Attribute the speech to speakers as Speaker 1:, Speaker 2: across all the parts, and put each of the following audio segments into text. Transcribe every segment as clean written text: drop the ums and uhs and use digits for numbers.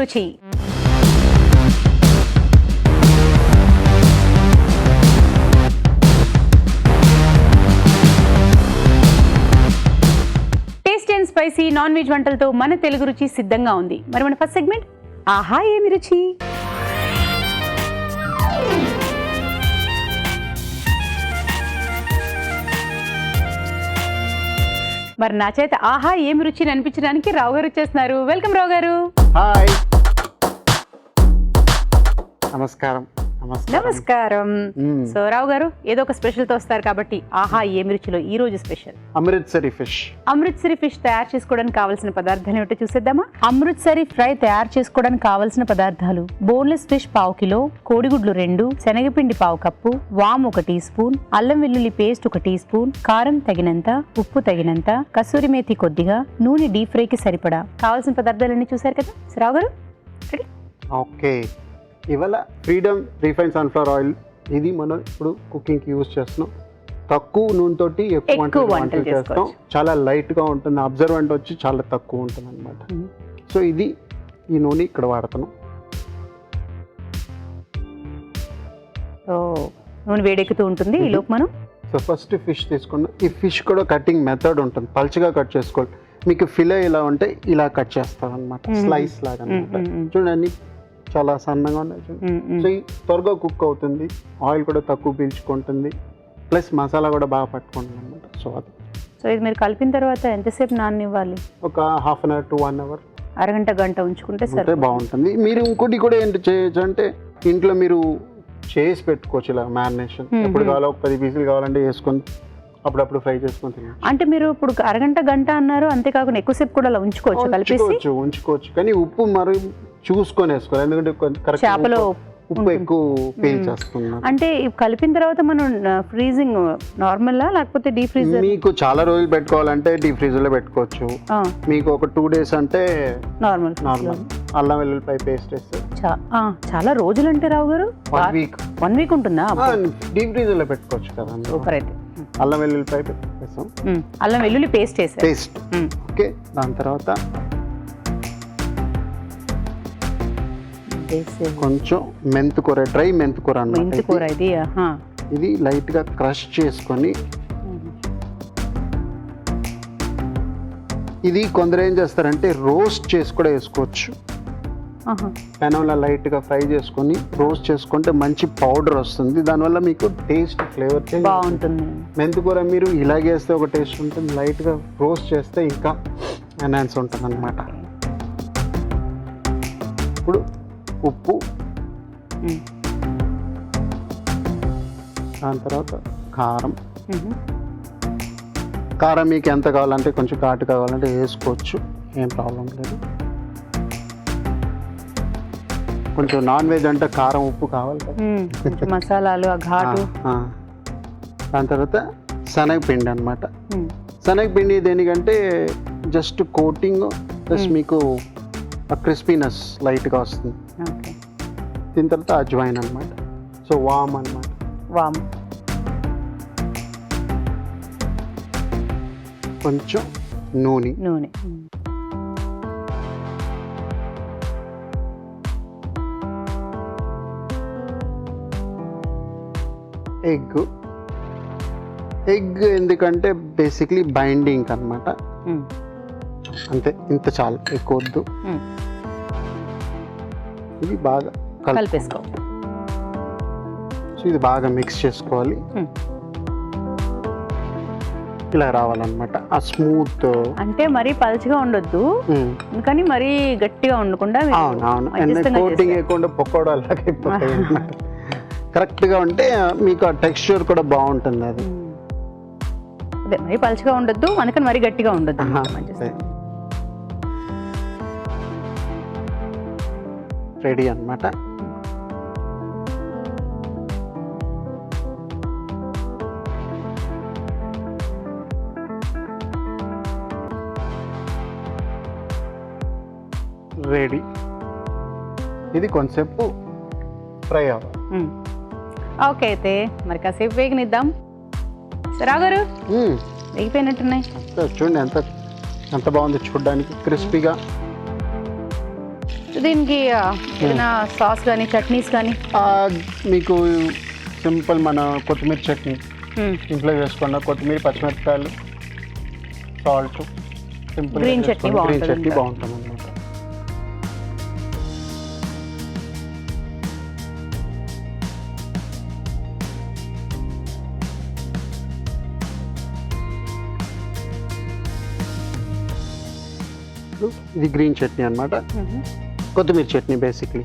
Speaker 1: రుచి. Tasty and spicy non veg వంటలతో మన తెలుగు రుచి సిద్ధంగా ఉంది. మరి మన ఫస్ట్ సెగ్మెంట్ ఆహా ఏమి రుచి. మరి నా చేత ఆహా ఏమి రుచిని అనిపించడానికి రావు గారు వచ్చేస్తున్నారు. వెల్కమ్ రావు గారు.
Speaker 2: హాయ్, నమస్కారం.
Speaker 1: నమస్కారం. సో రావు గారు ఏదో ఒక స్పెషల్ తో వస్తారు కాబట్టి ఆహా ఏమి రుచిలో ఈ రోజు special
Speaker 2: Amritsari fish.
Speaker 1: Amritsari fish తయారు చేసుకోవడానికి కావాల్సిన పదార్థాలు ఏమిటో చూసేద్దామా? అమృత్సరి ఫ్రై తయారు చేసుకోవడానికి కావాల్సిన పదార్థాలు: బోన్లెస్ ఫిష్ 1/2 కిలో, కోడిగుడ్లు 2, శనగపిండి 1/2 కప్పు, వామ్ 1 టీ స్పూన్, అల్లం వెల్లుల్లి పేస్ట్ 1 టీ స్పూన్, కారం తగినంత, ఉప్పు తగినంత, కసూరి మేతి కొద్దిగా, నూనె డీప్ ఫ్రై కి సరిపడా. కావాల్సిన పదార్థాలన్నీ చూసారు కదా. సో రావు గారు రెడీ?
Speaker 2: ఓకే, ఇవాళ ఫ్రీడమ్ రిఫైన్ సన్ఫ్లవర్ ఆయిల్ ఇది మనం ఇప్పుడు కుకింగ్కి యూజ్ చేస్తున్నాం. తక్కువ నూనెతోటి ఎక్కువ వంటలు చేస్తాం. చాలా లైట్గా ఉంటుంది. అబ్జర్వెంట్ వచ్చి చాలా తక్కువ ఉంటుంది అనమాట. సో ఇది ఈ నూనె ఇక్కడ వాడుతున్నాం.
Speaker 1: నూనె వేడెక్కుతూ ఉంటుంది ఈ లోపు మనం.
Speaker 2: సో ఫస్ట్ ఫిష్ తీసుకున్నాం. ఈ ఫిష్ కూడా కటింగ్ మెథడ్ ఉంటుంది. పల్చగా కట్ చేసుకోవాలి. మీకు ఫిలే ఇలా ఉంటే ఇలా కట్ చేస్తాం అనమాట, స్లైస్ లాగా అనమాట. చూడండి చాలా సన్నగా ఉన్నాయి. సో ఈ త్వరగా కుక్ అవుతుంది. ఆయిల్ కూడా తక్కువ పీల్చుకుంటుంది. ప్లస్ మసాలా కూడా బాగా పట్టుకుంటుంది అనమాట. సో అది.
Speaker 1: సో ఇది మీరు కలిపిన తర్వాత ఎంతసేపు నాననివ్వాలి?
Speaker 2: ఒక half an hour to 1 hour,
Speaker 1: అరగంట గంట ఉంచుకుంటే సరే
Speaker 2: బాగుంటుంది. మీరు ఇంకోటి కూడా ఏంటి చేయొచ్చు అంటే ఇంట్లో మీరు చేసి పెట్టుకోవచ్చు ఇలా మ్యారినేషన్. ఎప్పుడు కావాలో 10 పీసులు కావాలంటే వేసుకొని అప్పుడప్పుడు ఫ్రై చేసుకొని తినచ్చు.
Speaker 1: అంటే మీరు ఇప్పుడు అరగంట గంట అన్నారు, అంతేకాకుండా ఎక్కువసేపు కూడా అలా
Speaker 2: ఉంచుకోవచ్చు. కానీ ఉప్పు మరి చూసుకొని వేసుకోవాలి. ఎందుకంటే
Speaker 1: చేపలో
Speaker 2: ఉప్పు ఎక్కువ పీల్చేస్తుంది.
Speaker 1: అంటే కలిపిన తర్వాత మనం ఫ్రీజింగ్ నార్మల్లా లేకపోతే డీప్ ఫ్రీజర్?
Speaker 2: మీకు చాలా రోజులు పెట్టుకోవాలంటే డీప్ ఫ్రీజర్ లో పెట్టుకోవచ్చు. మీకు ఒక 2 days అంటే నార్మల్. అల్లం వెల్లుల్లిపాయ పేస్ట్ వేస్తే
Speaker 1: చాలా రోజులు అంటే రావు గారు 1 వీక్ ఉంటుందా?
Speaker 2: డీప్ ఫ్రీజర్ లో పెట్టుకోవచ్చు కదా.
Speaker 1: సూపర్. అయితే
Speaker 2: అల్లం వెల్లుల్లిపాయ వేస్తాం.
Speaker 1: అల్లం వెల్లుల్లి పేస్ట్
Speaker 2: పేస్ట్. ఓకే, దాని తర్వాత కొంచెం మెంతుకూర, డ్రై మెంతుకూర అన్నమాట. ఇది లైట్ గా క్రష్ చేసుకొని, ఇది కొందరు ఏం చేస్తారంటే రోస్ట్ చేసి కూడా వేసుకోవచ్చు. పెనంలో లైట్ గా ఫ్రై చేసుకొని రోస్ట్ చేసుకుంటే మంచి పౌడర్ వస్తుంది. దానివల్ల మీకు టేస్ట్ ఫ్లేవర్
Speaker 1: బాగుంటుంది.
Speaker 2: మెంతుకూర మీరు ఇలాగే వేస్తే ఒక టేస్ట్ ఉంటుంది. లైట్ గా రోస్ట్ చేస్తే ఇంకా ఎన్హాన్స్ ఉంటుంది అన్నమాట. ఇప్పుడు ఉప్పు, దాని తర్వాత కారం. కారం మీకు ఎంత కావాలంటే కొంచెం ఘాటు కావాలంటే వేసుకోవచ్చు, ఏం ప్రాబ్లం లేదు. కొంచెం నాన్ వెజ్ అంటే కారం ఉప్పు కావాలి కదా,
Speaker 1: మసాలాలు ఘాటు.
Speaker 2: దాని తర్వాత శనగపిండి అనమాట. శనగపిండి దేనికంటే జస్ట్ కోటింగ్ ప్లస్ మీకు క్రిస్పీనెస్ లైట్గా వస్తుంది. దీని తర్వాత అజ్వైన్ అనమాట. సో వామ్ అనమాట.
Speaker 1: వామ్,
Speaker 2: కొంచెం నూనె, ఎగ్ ఎందుకంటే బేసిక్లీ బైండింగ్ అనమాట. అంతే, ఇంత చాలు, ఎక్కువ వద్దు. ఇది బాగా
Speaker 1: కలిపేసుకోవాలి.
Speaker 2: సో ఇది బాగా మిక్స్ చేసుకోవాలి. ఇలా రావాలన్నమాట. ఆ స్మూత్
Speaker 1: అంటే మరీ పల్చగా ఉండొద్దు, కానీ మరీ గట్టిగా ఉండకుండా.
Speaker 2: అవును, కోటింగ్ వేయకుండా పకోడా లాగా అయిపోతాయి. కరెక్ట్గా ఉంటే మీకు ఆ టెక్స్చర్ కూడా బాగుంటుంది. అది
Speaker 1: అదే, మరీ పల్చగా ఉండొద్దు, మనకని మరీ గట్టిగా ఉండొద్దు.
Speaker 2: రెడీ అన్నమాట. రెడీ. ఇది కొంచెంసేపు ఫ్రై అవ్వాలి.
Speaker 1: ఓకే, అయితే మరి కాసేపు వేగనిద్దాం. రావు గారు వేగిపోయినట్టున్నాయి.
Speaker 2: చూడండి ఎంత బాగుంది చూడడానికి, క్రిస్పీగా.
Speaker 1: దీనికి ఏదైనా సాస్ కానీ చట్నీస్ కానీ?
Speaker 2: మీకు సింపుల్ మన కొత్తిమీర చట్నీ ఇంట్లో వేసుకున్న కొత్తిమీర, పచ్చిమిరపకాయలు, సాల్ట్, సింపుల్
Speaker 1: గ్రీన్ చట్నీ
Speaker 2: బాగుంటుంది అన్నమాట. ఇది గ్రీన్ చట్నీ అన్నమాట, కొత్తిమీర chutney basically.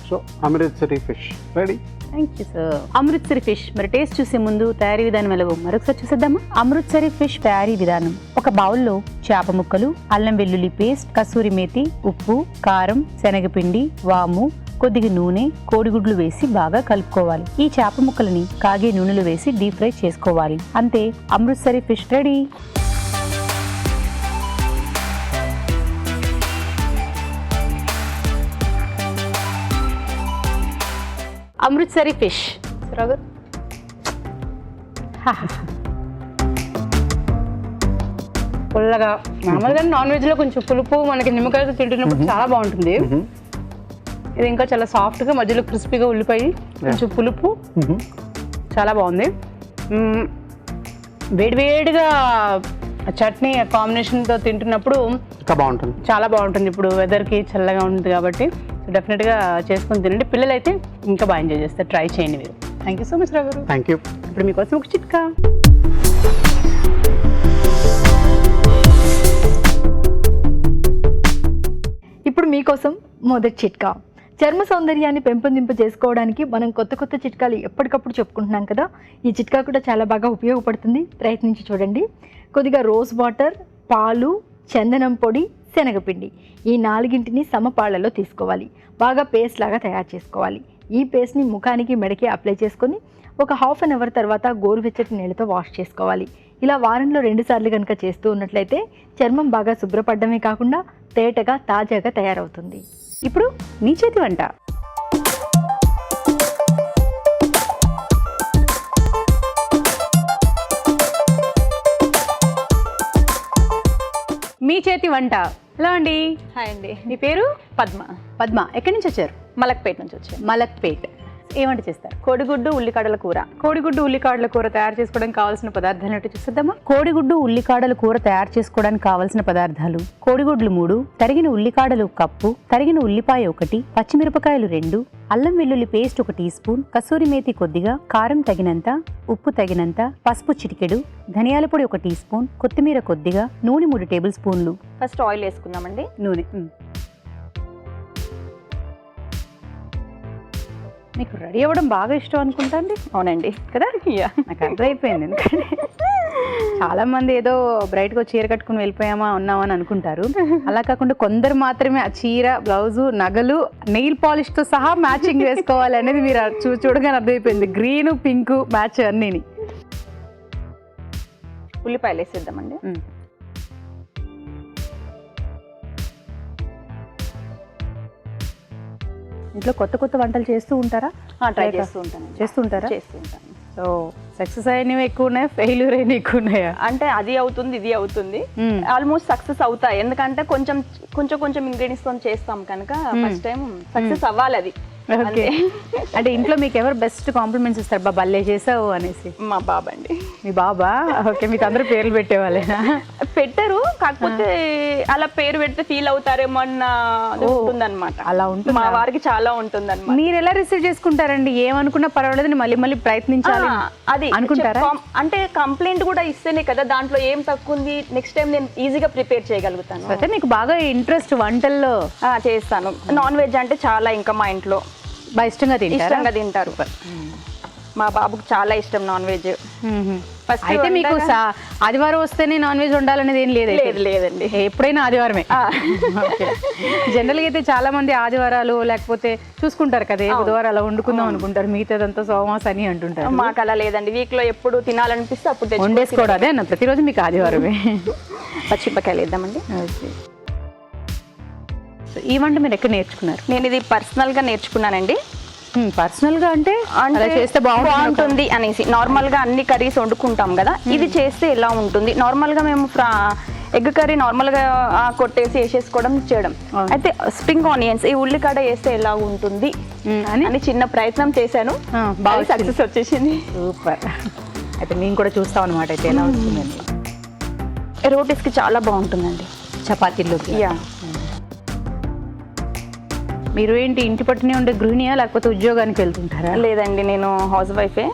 Speaker 2: So Amritsari fish ready.
Speaker 1: Thank you sir. Amritsari fish మరి టేస్ట్ చూసే ముందు తయారీ విధానం ఎలాగో మరొకసారి చూసేద్దామా? అమృత్సరి ఫిష్ తయారీ విధానం: ఒక బౌల్లో చేప ముక్కలు, అల్లం వెల్లుల్లి పేస్ట్, కసూరి మేతి, ఉప్పు, కారం, శనగపిండి, వాము, కొద్దిగా నూనె, కోడిగుడ్లు వేసి బాగా కలుపుకోవాలి. ఈ చేప ముక్కలని కాగే నూనెలో వేసి డీప్ ఫ్రై చేసుకోవాలి. అంతే, Amritsari fish ready. Amritsari fish పుల్లగా, మామూలుగా నాన్ వెజ్ లో కొంచెం పులుపు మనకి నిమ్మకాయతో తింటున్నప్పుడు చాలా బాగుంటుంది. ఇది ఇంకా చాలా సాఫ్ట్ గా, మధ్యలో క్రిస్పీగా, ఉల్లిపాయ కొంచెం పులుపు, చాలా బాగుంది. వేడివేడిగా చట్నీ కాంబినేషన్తో తింటున్నప్పుడు
Speaker 2: బాగుంటుంది,
Speaker 1: చాలా బాగుంటుంది. ఇప్పుడు వెదర్కి చల్లగా ఉంటుంది కాబట్టి డెఫినెట్గా చేసుకొని తినండి. పిల్లలు అయితే ఇంకా బాగా ఎంజాయ్ చేస్తారు. ట్రై చేయండి మీరు. థ్యాంక్ యూ సో మచ్ రావు గారు.
Speaker 2: Thank you.
Speaker 1: ఇప్పుడు మీకోసం ఒక చిట్కా.
Speaker 3: ఇప్పుడు మీకోసం మొదటి చిట్కా. చర్మ సౌందర్యాన్ని పెంపొందింప చేసుకోవడానికి మనం కొత్త కొత్త చిట్కాలు ఎప్పటికప్పుడు చెప్పుకుంటున్నాం కదా. ఈ చిట్కా కూడా చాలా బాగా ఉపయోగపడుతుంది, ప్రయత్నించి చూడండి. కొద్దిగా రోజ్ వాటర్, పాలు, చందనం పొడి, శనగపిండి, ఈ నాలుగింటిని సమపాళ్లలో తీసుకోవాలి. బాగా పేస్ట్ లాగా తయారు చేసుకోవాలి. ఈ పేస్ట్ని ముఖానికి, మెడకి అప్లై చేసుకొని ఒక హాఫ్ అన్ అవర్ తర్వాత గోరువెచ్చటి నీళ్ళతో వాష్ చేసుకోవాలి. ఇలా వారంలో 2 సార్లు కనుక చేస్తూ ఉన్నట్లయితే చర్మం బాగా శుభ్రపడమే కాకుండా తేటగా, తాజాగా తయారవుతుంది.
Speaker 1: ఇప్పుడు మీ చేతి వంట. మీ చేతి వంట. హలో అండి.
Speaker 4: హాయ్ అండి.
Speaker 1: మీ పేరు?
Speaker 4: పద్మ.
Speaker 1: పద్మ. ఎక్కడి నుంచి వచ్చారు?
Speaker 4: మలక్పేట నుంచి వచ్చాను.
Speaker 1: మలక్పేట్. ఏ వంట చేస్తారు?
Speaker 4: కోడిగుడ్డు ఉల్లికాడల కూర.
Speaker 1: కోడిగుడ్డు ఉల్లికాడల కూర తయారు చేసుకోవడానికి కావాల్సిన పదార్థాలు ఏంటో చూసేద్దామా? కోడిగుడ్డు ఉల్లికాడల కూర తయారు చేసుకోవడానికి కావాల్సిన పదార్థాలు: కోడిగుడ్లు 3, తరిగిన ఉల్లికాడలు 1 కప్పు, తరిగిన ఉల్లిపాయ 1, పచ్చిమిరపకాయలు 2, అల్లం వెల్లుల్లి paste 1 teaspoon, kasuri methi కొద్దిగా, కారం తగినంత, ఉప్పు తగినంత, పసుపు చిటికెడు, ధనియాల పొడి 1 టీ స్పూన్, కొత్తిమీర కొద్దిగా, నూనె 3 టేబుల్ స్పూన్లు.
Speaker 4: ఫస్ట్ ఆయిల్ వేసుకుందామండి.
Speaker 1: నూనె. మీకు రెడీ అవ్వడం బాగా ఇష్టం అనుకుంటా అండి.
Speaker 4: అవునండి
Speaker 1: కదా? నాకు అర్థమైపోయింది. ఎందుకంటే చాలా మంది ఏదో బ్రైట్గా చీర కట్టుకుని వెళ్ళిపోయామా ఉన్నామని అనుకుంటారు. అలా కాకుండా కొందరు మాత్రమే ఆ చీర, బ్లౌజు, నగలు, నెయిల్ పాలిష్తో సహా మ్యాచింగ్ వేసుకోవాలి అనేది మీరు చూడగానే అర్థమైపోయింది. గ్రీను, పింక్ మ్యాచ్ అన్నీని.
Speaker 4: ఉల్లిపాయలు వేసేద్దామండి.
Speaker 1: ఇంట్లో కొత్త కొత్త వంటలు చేస్తూ ఉంటారా?
Speaker 4: ట్రై చేస్తూ ఉంటాను.
Speaker 1: చేస్తూ ఉంటారా?
Speaker 4: చేస్తూ ఉంటాను.
Speaker 1: సో సక్సెస్ అయినవి ఎక్కువ ఉన్నాయా, ఫెయిల్యూర్ అయినవి ఎక్కువ ఉన్నాయా?
Speaker 4: అంటే అది అవుతుంది, ఇది అవుతుంది. ఆల్మోస్ట్ సక్సెస్ అవుతాయి. ఎందుకంటే కొంచెం ఇంగ్రీడియంట్స్ తో చేస్తాం కనుక ఫస్ట్ టైం సక్సెస్ అవ్వాలి అది.
Speaker 1: ఓకే. అంటే ఇంట్లో మీకు ఎవరు బెస్ట్ కాంప్లిమెంట్స్ ఇస్తారు? బా భలే చేసావు అనేసి.
Speaker 4: మా బాబా అండి.
Speaker 1: మీ బాబా? ఓకే. మీకు అందరూ పేర్లు పెట్టేవాళ్ళేనా?
Speaker 4: పెట్టరు, కాకపోతే అలా పేరు పెడితే ఫీల్ అవుతారేమో అన్న ఉంటుందన్నమాట.
Speaker 1: అలా ఉంటుంది.
Speaker 4: మా వారికి చాలా ఉంటుందన్నమాట.
Speaker 1: మీరు ఎలా రిసీవ్ చేసుకుంటారండి? ఏమనుకున్నా పర్వాలేదు, మళ్ళీ మళ్ళీ ప్రయత్నించాలి
Speaker 4: అది
Speaker 1: అనుకుంటారా?
Speaker 4: అంటే కంప్లైంట్ కూడా ఇస్తేనే కదా దాంట్లో ఏం తక్కువ ఉంది, నెక్స్ట్ టైం నేను ఈజీగా ప్రిపేర్ చేయగలుగుతాను.
Speaker 1: అయితే మీకు బాగా ఇంట్రెస్ట్ వంటల్లో?
Speaker 4: చేస్తాను. నాన్ వెజ్ అంటే చాలా, ఇంకా మా ఇంట్లో
Speaker 1: బాగా ఇష్టంగా తింటారు.
Speaker 4: తింటారు. మా బాబుకు చాలా ఇష్టం నాన్ వెజ్. ఫస్ట్
Speaker 1: అయితే మీకు ఆదివారం వస్తేనే నాన్ వెజ్ ఉండాలనేది ఏం లేదు?
Speaker 4: లేదు లేదండి,
Speaker 1: ఎప్పుడైనా ఆదివారమే. జనరల్గా అయితే చాలా మంది ఆదివారాలు లేకపోతే చూసుకుంటారు కదా, బుధవారం అలా వండుకుందాం అనుకుంటారు, మిగతాదంతా సోమవారం అని అంటుంటారు.
Speaker 4: మాకు అలా లేదండి, వీక్ లో ఎప్పుడు తినాలనిపిస్తే అప్పుడు
Speaker 1: వండేసుకోవడం. అదే అన్న, ప్రతిరోజు మీకు ఆదివారమే.
Speaker 4: పచ్చిమిరపకాయలు వేద్దామండి.
Speaker 1: ఓకే. సో ఈ వంట మీరు ఎక్కడ నేర్చుకున్నారు?
Speaker 4: నేను ఇది పర్సనల్ గా నేర్చుకున్నానండి.
Speaker 1: పర్సనల్ గా అంటే అలా చేస్తే
Speaker 4: బాగుంటుంది అనేసి. నార్మల్ గా అన్ని కర్రీస్ వండుకుంటాం కదా, ఇది చేస్తే ఎలా ఉంటుంది. నార్మల్ గా మేము ఎగ్ కర్రీ నార్మల్ గా కొట్టేసి వేసేసుకోవడం చేయడం, అయితే స్ప్రింగ్ ఆనియన్స్ ఈ ఉల్లికాడ వేస్తే ఎలా ఉంటుంది అని చిన్న ప్రయత్నం చేశాను, బాగా సక్సెస్ వచ్చేసింది.
Speaker 1: సూపర్. అయితే మేము కూడా చూస్తాం అనమాట అయితే ఎలా వస్తుందండి.
Speaker 4: రోటీస్ కి చాలా బాగుంటుందండి,
Speaker 1: చపాతీల్లోకి.
Speaker 4: యా.
Speaker 1: మీరు ఏంటి ఇంటి పట్టునే ఉండే గృహిణియా లేకపోతే ఉద్యోగానికి వెళ్తుంటారా?
Speaker 4: లేదండి, నేను హౌస్ వైఫే.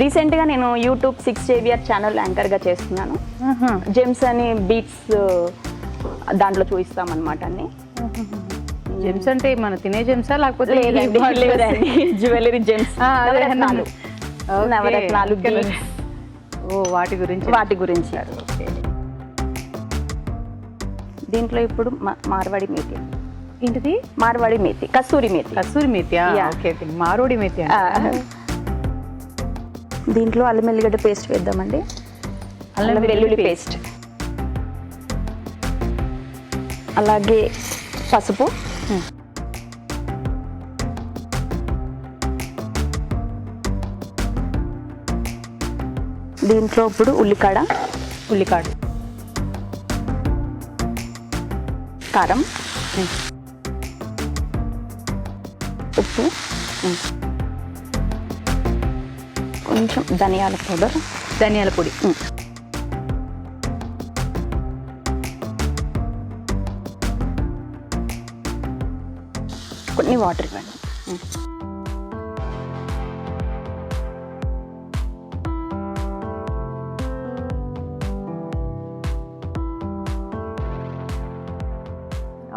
Speaker 4: రీసెంట్ గా నేను యూట్యూబ్ 6JVR ఛానల్ యాంకర్ గా చేస్తున్నాను. జెమ్స్ అని బీట్స్ దాంట్లో చూపిస్తాం అనమాట అన్ని.
Speaker 1: జెమ్స్ అంటే మన తినే జెమ్సా లేకపోతే
Speaker 4: జ్యువెలరీ జెమ్స్, నవరత్నాలు,
Speaker 1: వాటి గురించి.
Speaker 4: దీంట్లో ఇప్పుడు మార్వాడి మేతి.
Speaker 1: ఏంటిది?
Speaker 4: మార్వాడి మేతి, కస్తూరి మేతి.
Speaker 1: కస్తూరి మేతి, మారోడి మేతి.
Speaker 4: దీంట్లో అల్లం వెల్లిగడ్డ పేస్ట్ వేద్దామండి. అల్లం వెల్లుల్లి పేస్ట్, అలాగే పసుపు, దీంట్లో ఇప్పుడు ఉల్లికాడ, కారం, ఉప్పు, కొంచెం ధనియాల పొడి, కొన్ని వాటర్ ఇవ్వండి.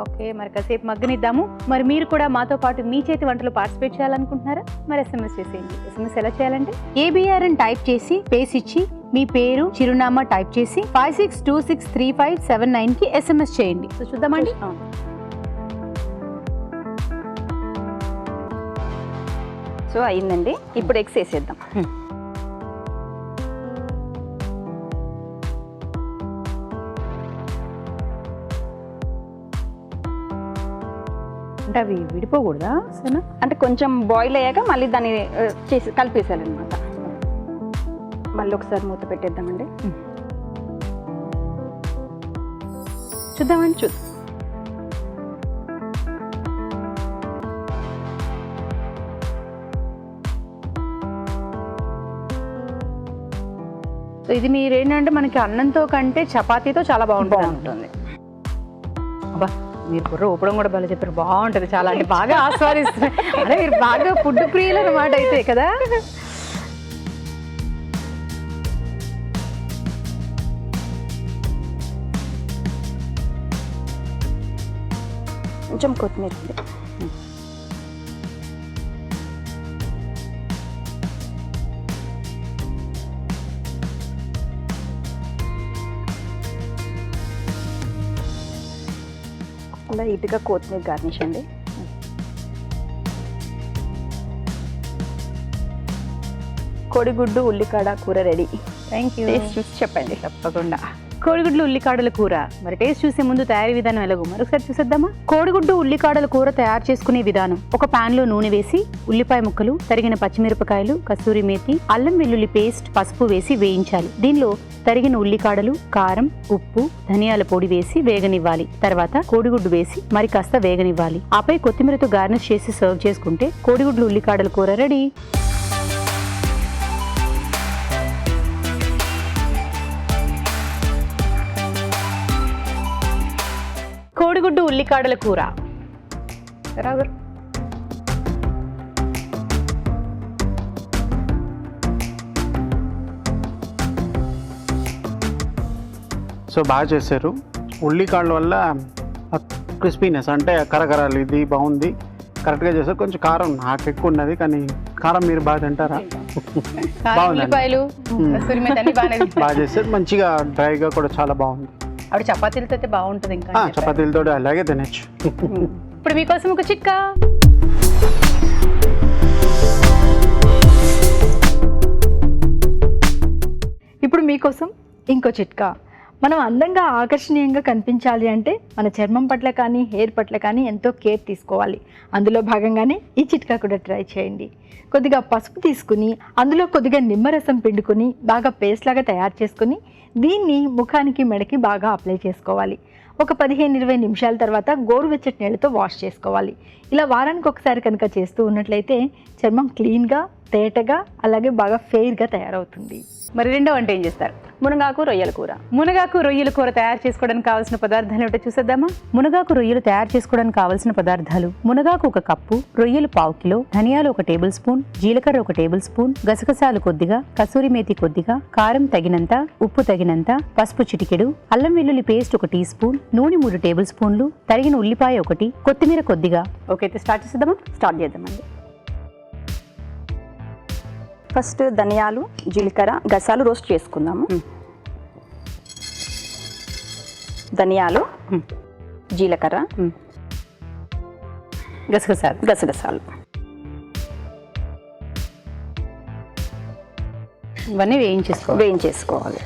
Speaker 1: ఓకే, మరి కాసేపు మగ్గనిద్దాము. మరి మీరు కూడా మాతో పాటు మీ చేతి వంటలు పార్టిసిపేట్ చేయాలనుకుంటున్నారా? మరి SMS చేసేయండి. SMS ఎలా చేయాలంటే ABR అని టైప్ చేసి పేస్ ఇచ్చి మీ పేరు చిరునామా టైప్ చేసి 56263579 కి SMS చేయండి. సో చూద్దామండి.
Speaker 4: సో అయిందండి, ఇప్పుడు ఎగ్స్ వేసేద్దాం.
Speaker 1: అంటే అవి విడిపోకూడదా? సరేనా,
Speaker 4: అంటే కొంచెం బాయిల్ అయ్యాక మళ్ళీ దాన్ని చేసి కలిపేసాలన్నమాట. మళ్ళీ ఒకసారి మూత పెట్టేద్దామండి.
Speaker 1: చూద్దామని చూద్దాం. సో ఇది మీరేంటంటే మనకి అన్నంతో కంటే చపాతీతో చాలా బాగుంటుంది. అబ్బా, మీరు బుర్ర ఊపడం కూడా బాగా చెప్పారు, బాగుంటుంది చాలా, అంటే బాగా ఆస్వాదిస్తున్నారు. అదే మీరు బాగా ఫుడ్ ప్రియులు అనమాట అయితే కదా.
Speaker 4: కొంచెం కొత్తిమీర, అలా ఇటుగా కొత్తిమీర గార్నిష్ అండి. కోడిగుడ్డు ఉల్లికాడ కూర రెడీ.
Speaker 1: Thank you.
Speaker 4: టేస్ట్ చూసి చెప్పండి.
Speaker 1: తప్పకుండా. కోడిగుడ్లు ఉల్లికాడల కూర. మరి టేస్ట్ చూసే ముందు తయారీ విధానం ఎలాగో మరొకసారి చూసేద్దామా. కోడిగుడ్డు ఉల్లికాడల కూర తయారు చేసుకునే విధానం: ఒక పాన్ లో నూనె వేసి ఉల్లిపాయ ముక్కలు, తరిగిన పచ్చిమిరపకాయలు, కస్తూరి మేతి, అల్లం వెల్లుల్లి పేస్ట్, పసుపు వేసి వేయించాలి. దీనిలో తరిగిన ఉల్లికాడలు, కారం, ఉప్పు, ధనియాల పొడి వేసి వేగనివ్వాలి. తర్వాత కోడిగుడ్డు వేసి మరి కాస్త వేగనివ్వాలి. ఆపై కొత్తిమీరతో గార్నిష్ చేసి సర్వ్ చేసుకుంటే కోడిగుడ్లు ఉల్లికాడల కూర రెడీ. కోడిగుడ్డు ఉల్లికాడల కూర.
Speaker 2: సో బాగా చేశారు. ఉల్లికాడల వల్ల క్రిస్పీనెస్ అంటే కరకరాలు ఇది బాగుంది. కరెక్ట్గా చేస్తారు. కొంచెం కారం నాకు ఎక్కువ ఉన్నది, కానీ కారం మీరు బాగా తింటారా? బాగుందండి.
Speaker 1: ఉల్లిపాయలు కస్తూరి మేతి అన్ని బాగానే
Speaker 2: బాగా చేస్తారు, మంచిగా డ్రైగా కూడా చాలా బాగుంది.
Speaker 1: ఆవిడ చపాతీలతో అయితే బాగుంటుంది ఇంకా అని చెప్పారు.
Speaker 2: చపాతీలతో అలాగే తినచ్చు.
Speaker 1: ఇప్పుడు మీకోసం ఒక చిట్కా.
Speaker 3: ఇప్పుడు మీకోసం ఇంకో చిట్కా. మనం అందంగా ఆకర్షణీయంగా కనిపించాలి అంటే మన చర్మం పట్ల కానీ హెయిర్ పట్ల కానీ ఎంతో కేర్ తీసుకోవాలి. అందులో భాగంగానే ఈ చిట్కా కూడా ట్రై చేయండి. కొద్దిగా పసుపు తీసుకుని అందులో కొద్దిగా నిమ్మరసం పిండుకొని బాగా పేస్ట్ లాగా తయారు చేసుకుని దీన్ని ముఖానికి మెడకి బాగా అప్లై చేసుకోవాలి. ఒక 15-20 నిమిషాల తర్వాత గోరువెచ్చటి నీళ్ళతో వాష్ చేసుకోవాలి. ఇలా వారానికి ఒకసారి కనుక చేస్తూ ఉన్నట్లయితే చర్మం క్లీన్గా, తేటగా, అలాగే బాగా ఫెయిర్గా తయారవుతుంది.
Speaker 1: మరి రెండో వంట ఏం చేస్తారు?
Speaker 4: మునగాకు రొయ్యల కూర.
Speaker 1: మునగాకు రొయ్యల కూర తయారు చేసుకోవడానికి కావాల్సిన పదార్థాలు ఏమిటో చూసేద్దామా. మునగాకు రొయ్యలు తయారు చేసుకోవడానికి కావాల్సిన పదార్థాలు: మునగాకు 1 కప్పు, రొయ్యలు 1/2 కిలో, ధనియాలు 1 టేబుల్ స్పూన్, జీలకర్ర 1 టేబుల్ స్పూన్, గసగసాలు కొద్దిగా, కసూరి మేతి కొద్దిగా, కారం తగినంత, ఉప్పు తగినంత, పసుపు చిటికెడు, అల్లం వెల్లుల్లి పేస్ట్ 1 టీ స్పూన్, నూనె 3 టేబుల్ స్పూన్లు, తరిగిన ఉల్లిపాయ 1, కొత్తిమీర కొద్దిగా. ఓకే, అయితే స్టార్ట్ చేసేద్దామా?
Speaker 4: స్టార్ట్ చేద్దామండి. ఫస్ట్ ధనియాలు, జీలకర్ర, గసాలు రోస్ట్ చేసుకుందాము. ధనియాలు, జీలకర్ర, గసగసాలు
Speaker 1: ఇవన్నీ
Speaker 4: వేయించేసుకోవాలి.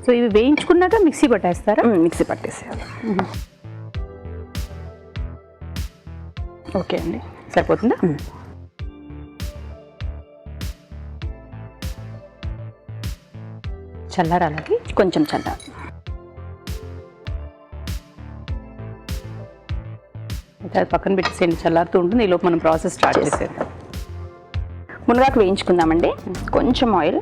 Speaker 1: సో ఇవి వేయించుకున్నాక మిక్సీ పట్టేస్తారా?
Speaker 4: మిక్సీ పట్టేసేయాలి.
Speaker 1: ఓకే అండి, సరిపోతుందా? చల్లారాలకి
Speaker 4: కొంచెం చల్లారి.
Speaker 1: అది పక్కన పెట్టేసేయండి, చల్లారుతూ ఉంటుంది. ఈలోపు మనం ప్రాసెస్ స్టార్ట్ చేసేద్దాం.
Speaker 4: మునగాకు వేయించుకుందామండి. కొంచెం ఆయిల్,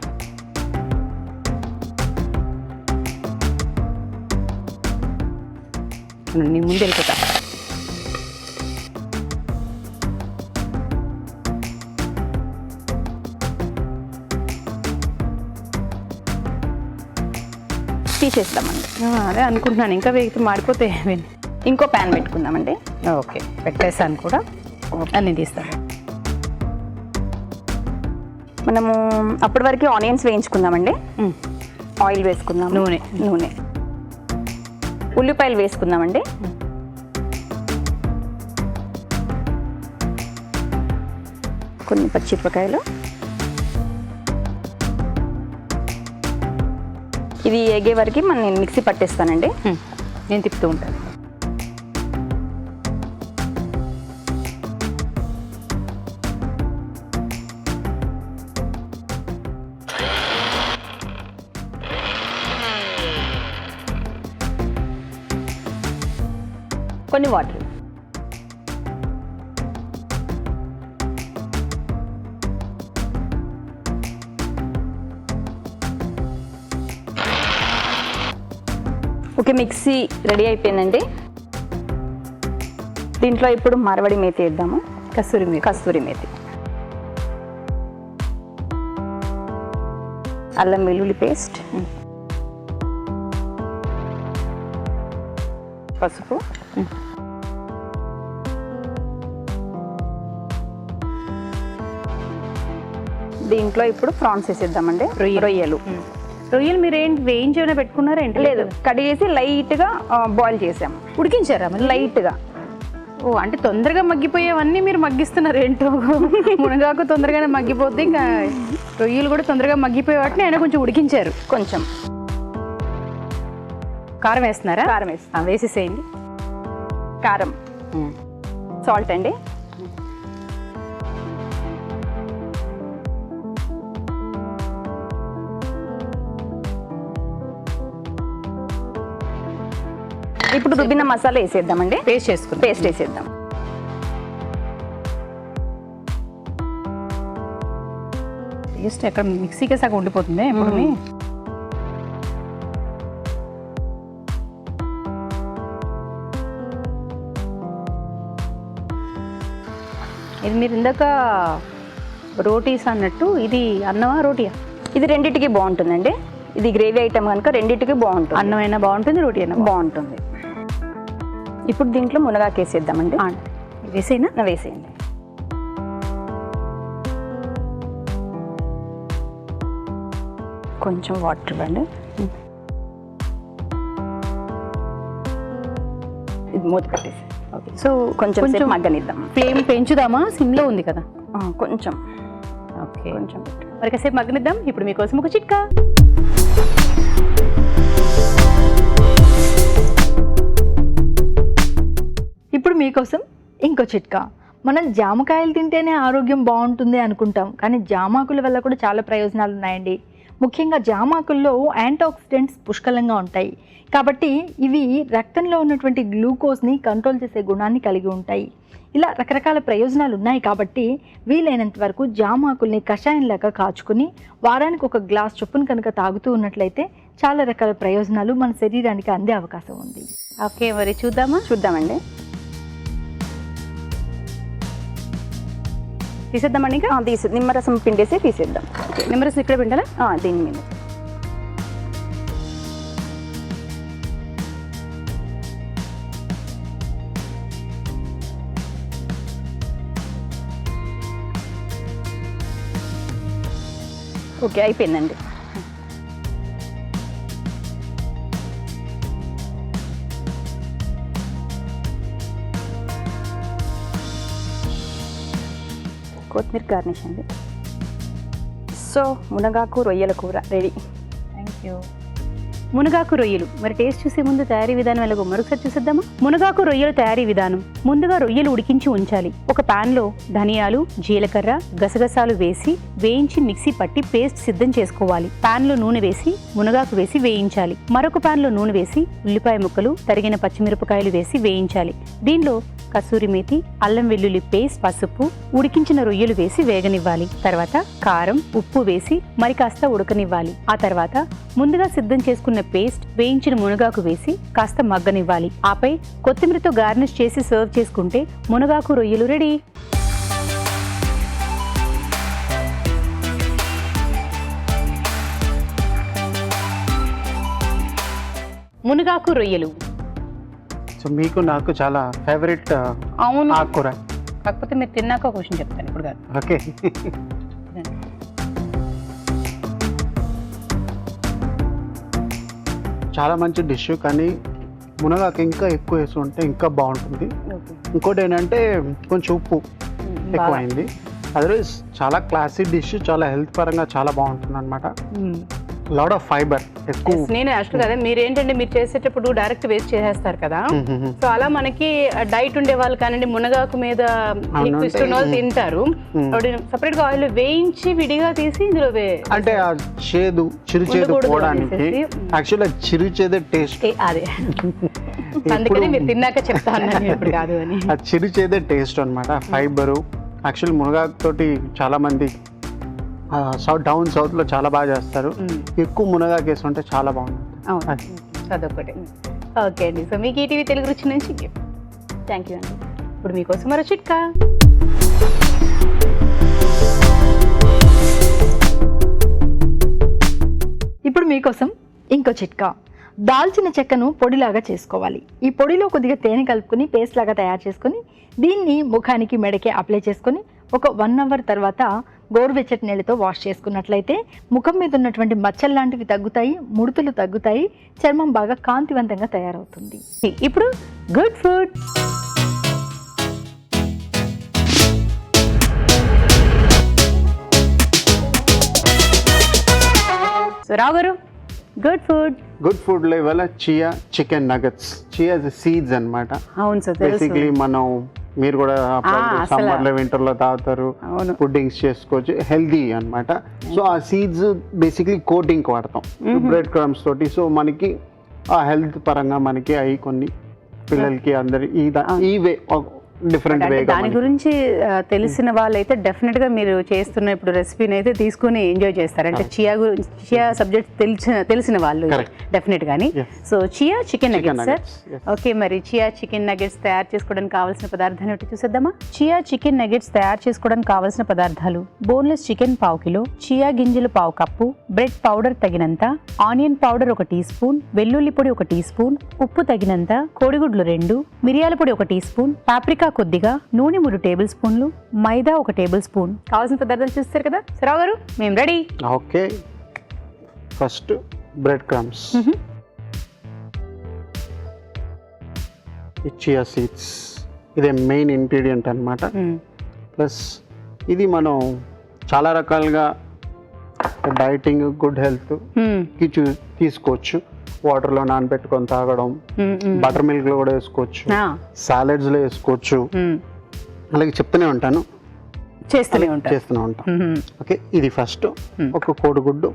Speaker 1: నీ ముందు వెళ్ళిపోతా.
Speaker 4: తీసేస్తామండి.
Speaker 1: అదే అనుకుంటున్నాను, ఇంకా వేగితే మాడిపోతే.
Speaker 4: ఇంకో ప్యాన్ పెట్టుకుందామండి.
Speaker 1: ఓకే, పెట్టేసాను కూడా, అన్నీ తీస్తాను.
Speaker 4: మనము అప్పటి వరకు ఆనియన్స్ వేయించుకుందామండి. ఆయిల్ వేసుకుందాం, నూనె, ఉల్లిపాయలు వేసుకుందామండి. కొన్ని పచ్చిమిరపకాయలు. ఇది ఏగే వరకు నేను మిక్సీ పట్టేస్తానండి.
Speaker 1: నేను తిప్పుతూ ఉంటాను.
Speaker 4: కొన్ని వాటర్. ఓకే, మిక్సీ రెడీ అయిపోయిందండి. దీంట్లో ఇప్పుడు మరవడి మేతి వేద్దాము. కస్తూరి మేతి, అల్లం వెల్లుల్లి పేస్ట్, పసుపు, దీంట్లో ఇప్పుడు ప్రాన్స్ వేసేద్దామండి. రొయ్యలు
Speaker 1: మీరు ఏంటి వేయించేమైనా పెట్టుకున్నారా? ఏంటి?
Speaker 4: లేదు, కడిగేసి లైట్గా బాయిల్ చేసాము.
Speaker 1: ఉడికించారా
Speaker 4: లైట్గా?
Speaker 1: ఓ, అంటే తొందరగా మగ్గిపోయేవన్నీ మీరు మగ్గిస్తున్నారు ఏంటో. మునగాకు తొందరగానే మగ్గిపోద్ది, ఇంకా రొయ్యలు కూడా తొందరగా మగ్గిపోయే వాటిని ఆయన కొంచెం ఉడికించారు.
Speaker 4: కొంచెం
Speaker 1: కారం వేస్తున్నారా?
Speaker 4: కారం
Speaker 1: వేసేసేయండి.
Speaker 4: కారం, సాల్ట్ అండి. ఇప్పుడు రుబ్బిన మసాలా వేసేద్దామండి. పేస్ట్ వేసేద్దాం.
Speaker 1: పేస్ట్ ఎక్కడ మిక్సీకే సగం ఉండిపోతుంది ఎప్పుడు. ఇది మీరు ఇందాక రోటీస్ అన్నట్టు, ఇది అన్నమా రోటీయా?
Speaker 4: ఇది రెండింటికి బాగుంటుందండి. ఇది గ్రేవీ ఐటమ్ కనుక రెండింటికి బాగుంటుంది.
Speaker 1: అన్నం అయినా బాగుంటుంది, రోటీ అయినా
Speaker 4: బాగుంటుంది. ఇప్పుడు దీంట్లో మునగాకు వేసేద్దామండి.
Speaker 1: వేసేనా?
Speaker 4: వేసేయండి. కొంచెం వాటర్ ఇవ్వండి. ఇది మూత పెట్టేసి. ఓకే, సో కొంచెం సేపు మగ్గనిద్దాం.
Speaker 1: ఫ్లేమ్ పెంచుదామా? సిమ్లో ఉంది కదా.
Speaker 4: కొంచెం
Speaker 1: ఓకే,
Speaker 4: కొంచెం పెట్టు.
Speaker 1: మరి కాసేపు మగ్గనిద్దాం. ఇప్పుడు మీకోసం ఒక చిట్కా.
Speaker 3: ఇప్పుడు మీకోసం ఇంకో చిట్కా. మనం జామకాయలు తింటేనే ఆరోగ్యం బాగుంటుంది అనుకుంటాం, కానీ జామాకుల వల్ల కూడా చాలా ప్రయోజనాలు ఉన్నాయండి. ముఖ్యంగా జామాకుల్లో యాంటీఆక్సిడెంట్స్ పుష్కలంగా ఉంటాయి, కాబట్టి ఇవి రక్తంలో ఉన్నటువంటి గ్లూకోజ్ని కంట్రోల్ చేసే గుణాన్ని కలిగి ఉంటాయి. ఇలా రకరకాల ప్రయోజనాలు ఉన్నాయి కాబట్టి వీలైనంత వరకు జామాకుల్ని కషాయంలాగా కాచుకుని వారానికి ఒక గ్లాస్ చొప్పున కనుక తాగుతూ ఉన్నట్లయితే చాలా రకాల ప్రయోజనాలు మన శరీరానికి అందే అవకాశం ఉంది.
Speaker 1: ఓకే, మరి
Speaker 4: చూద్దామండి.
Speaker 1: తీసేద్దామండి. ఇంకా
Speaker 4: నిమ్మరసం పిండేసి తీసేద్దాం.
Speaker 1: నిమ్మరసం ఇక్కడ పిండాలా?
Speaker 4: దీని మీద. ఓకే, అయిపోయిందండి. కొత్తిమీర గార్నిష్ అండి. సో మునగాకు రొయ్యల కూర రెడీ.
Speaker 1: Thank you. మునగాకు రొయ్యలు. మరి టేస్ట్ చూసే ముందు తయారీ విధానం ఎలాగో మరొకసారి చూసేద్దామా? మునగాకు రొయ్యలు తయారీ విధానం. ముందుగా రొయ్యలు ఉడికించి ఉంచాలి. ఒక పాన్లో ధనియాలు, జీలకర్ర, గసగసాలు వేసి వేయించి మిక్సీ పట్టి పేస్ట్ సిద్ధం చేసుకోవాలి. పాన్లో నూనె వేసి మునగాకు వేసి వేయించాలి. మరొక పాన్లో నూనె వేసి ఉల్లిపాయ ముక్కలు, తరిగిన పచ్చిమిరపకాయలు వేసి వేయించాలి. దీనిలో కసూరి మేతి, అల్లం వెల్లుల్లి పేస్ట్, పసుపు, ఉడికించిన రొయ్యలు వేసి వేగనివ్వాలి. తర్వాత కారం, ఉప్పు వేసి మరి కాస్త ఉడకనివ్వాలి. ఆ తర్వాత ముందుగా సిద్ధం చేసుకున్న పేస్ట్, వేయించిన మునగాకు వేసి కాస్త మగ్గనివ్వాలి. ఆపై కొత్తిమీరతో గార్నిష్ చేసి సర్వ్ చేసుకుంటే మునగాకు రొయ్యలు రెడీ. మునగాకు రొయ్యలు.
Speaker 2: సో మీకు నాకు చాలా ఫేవరెట్
Speaker 1: అవును,
Speaker 2: ఆకుకూర.
Speaker 1: కాకపోతే మీరు తిన్నాక ఒక విషయం చెప్తాను ఇప్పుడు కాదు.
Speaker 2: ఓకే, చాలా మంచి డిష్, కానీ మునగాకు ఇంకా ఎక్కువ వేసి ఉంటే ఇంకా బాగుంటుంది. ఇంకోటి ఏంటంటే కొంచెం ఉప్పు ఎక్కువైంది. అదర్వైజ్ చాలా క్లాసీ డిష్, చాలా హెల్త్ పరంగా చాలా బాగుంటుంది అనమాట. లాట్ ఆఫ్ ఫైబర్ ఎక్కువ.
Speaker 1: నేను యాక్చువల్ కదా, మీరు ఏంటంటే మీరు చేసేటప్పుడు డైరెక్ట్ వేస్ట్ చేసేస్తారు కదా, సో అలా మనకి డైట్ ఉండే వాళ్ళు కానివ్వండి, మునగాకు మీద ఎక్కువ ఇష్టం ఉన్న వాళ్ళు తింటారు. సపరేట్ గా ఆయిల్ వేయించి విడిగా తీసి ఇందులో
Speaker 2: అంటే ఆ చేదు, చిరుచేదు పోవడానికి యాక్చువల్లీ చిరుచేదే టేస్ట్.
Speaker 1: అదే అందుకని మీరు తిన్నాక చెప్తా అన్నాను ఇప్పుడు కాదు అని.
Speaker 2: ఆ చిరుచేదే టేస్ట్ అనమాట. ఫైబరు యాక్చువల్లీ మునగాకు తోటి చాలా మంది డౌన్ సౌత్ లో చాలా బాగా చేస్తారు. ఎక్కువ మునగాకు వేసి ఉంటే చాలా బాగుంటుంది.
Speaker 1: అదొకటి. ఓకే అండి, సో మీకు ఈటీవీ తెలుగు రుచి నుంచి
Speaker 4: థ్యాంక్ యూ అండి.
Speaker 1: ఇప్పుడు మీకోసం మరో చిట్కా.
Speaker 3: ఇప్పుడు మీకోసం ఇంకో చిట్కా. దాల్చిన చెక్కను పొడిలాగా చేసుకోవాలి. ఈ పొడిలో కొద్దిగా తేనె కలుపుకొని పేస్ట్ లాగా తయారు చేసుకొని దీన్ని ముఖానికి, మెడకి అప్లై చేసుకొని ఒక 1 అవర్ తర్వాత గోరువెచ్చటి నీళ్ళతో వాష్ చేసుకున్నట్లయితే ముఖం మీద ఉన్నటువంటి మచ్చలు లాంటివి తగ్గుతాయి, ముడతలు తగ్గుతాయి, చర్మం బాగా కాంతివంతంగా తయారవుతుంది.
Speaker 1: ఇప్పుడు గుడ్ ఫుడ్. సో రావు గారు,
Speaker 2: గుడ్ ఫుడ్ లో ఇవాళ చియా చికెన్ నగట్స్. చియా సీడ్స్ అన్నమాట.
Speaker 1: అవును సార్,
Speaker 2: బేసిక్లీ మనం మీరు కూడా సమ్మర్ లో, వింటర్ లో తాగుతారు, పుడ్డింగ్స్ చేసుకోవచ్చు, హెల్దీ అన్నమాట. సో ఆ సీడ్స్ బేసిక్లీ కోటింగ్ వాడతాం బ్రెడ్ క్రమ్స్ తోటి. సో మనకి ఆ హెల్త్ పరంగా మనకి అవి కొన్ని పిల్లలకి అందరి ఈ వే డిఫరెంట్ వే.
Speaker 1: దాని గురించి తెలిసిన వాళ్ళైతే డెఫినెట్ గా మీరు చేస్తున్న ఇప్పుడు రెసిపీని అయితే తీసుకుని ఎంజాయ్ చేస్తారు. అంటే చియా సబ్జెక్ట్ తెలిసిన వాళ్ళు డెఫినెట్ గానీ. So chia chicken nuggets sir. Okay, మరి చియా చికెన్ నగెట్స్ తయారు చేసుకోవడానికి కావాల్సిన పదార్థాలు ఏంటో చూసేద్దామా? చియా చికెన్ నగెట్స్ తయారు చేసుకోవడానికి కావాల్సిన పదార్థాలు: బోన్లెస్ చికెన్ 1/2 కిలో, చియా గింజలు 1/2 కప్పు, బ్రెడ్ పౌడర్ తగినంత, ఆనియన్ పౌడర్ 1 టీ స్పూన్, వెల్లుల్లి పొడి 1 టీ స్పూన్, ఉప్పు తగినంత, కోడిగుడ్లు 2, మిరియాల పొడి 1 టీ స్పూన్, పాప్రికా జీలకర్ర కొద్దిగా, నూనె 3 టేబుల్ స్పూన్లు, మైదా 1 టేబుల్ స్పూన్. కావాల్సిన పదార్థాలు చూస్తారు కదా రావు గారు, మేము ready.
Speaker 2: Okay, first bread crumbs, chia seeds, ఇదే మెయిన్ ఇంగ్రీడియంట్ అన్నమాట. ప్లస్ ఇది మనం చాలా రకాలుగా డైటింగ్, గుడ్ హెల్త్ తీసుకోవచ్చు. వాటర్లో నానబెట్టుకొని తాగడం, బటర్ మిల్క్లో కూడా వేసుకోవచ్చు, సాలెడ్స్లో వేసుకోవచ్చు. అలాగే చెప్తూనే ఉంటాను, చేస్తూనే ఉంటాను. ఓకే, ఇది ఫస్ట్ ఒక కోడిగుడ్డు,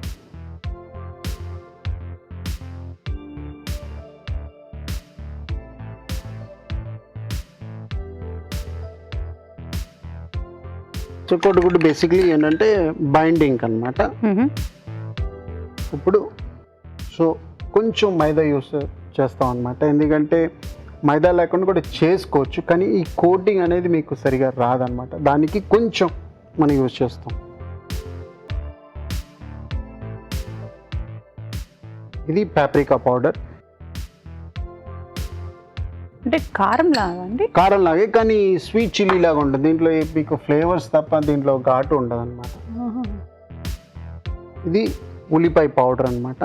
Speaker 2: సో కోడిగుడ్డు బేసిక్లీ ఏంటంటే బైండింగ్ అన్నమాట. ఇప్పుడు సో కొంచెం మైదా యూస్ చేస్తాం అన్నమాట, ఎందుకంటే మైదా లేకుండా కూడా చేసుకోవచ్చు, కానీ ఈ కోటింగ్ అనేది మీకు సరిగా రాదనమాట, దానికి కొంచెం మనం యూస్ చేస్తాం. ఇది పాప్రికా పౌడర్,
Speaker 1: అంటే కారం లాగా అండి?
Speaker 2: కారం లాగే, కానీ స్వీట్ చిల్లీ లాగా ఉంటుంది. దీంట్లో మీకు ఫ్లేవర్స్ తప్ప దీంట్లో ఘాటు ఉండదు అనమాట. ఇది ఉల్లిపాయ పౌడర్ అనమాట,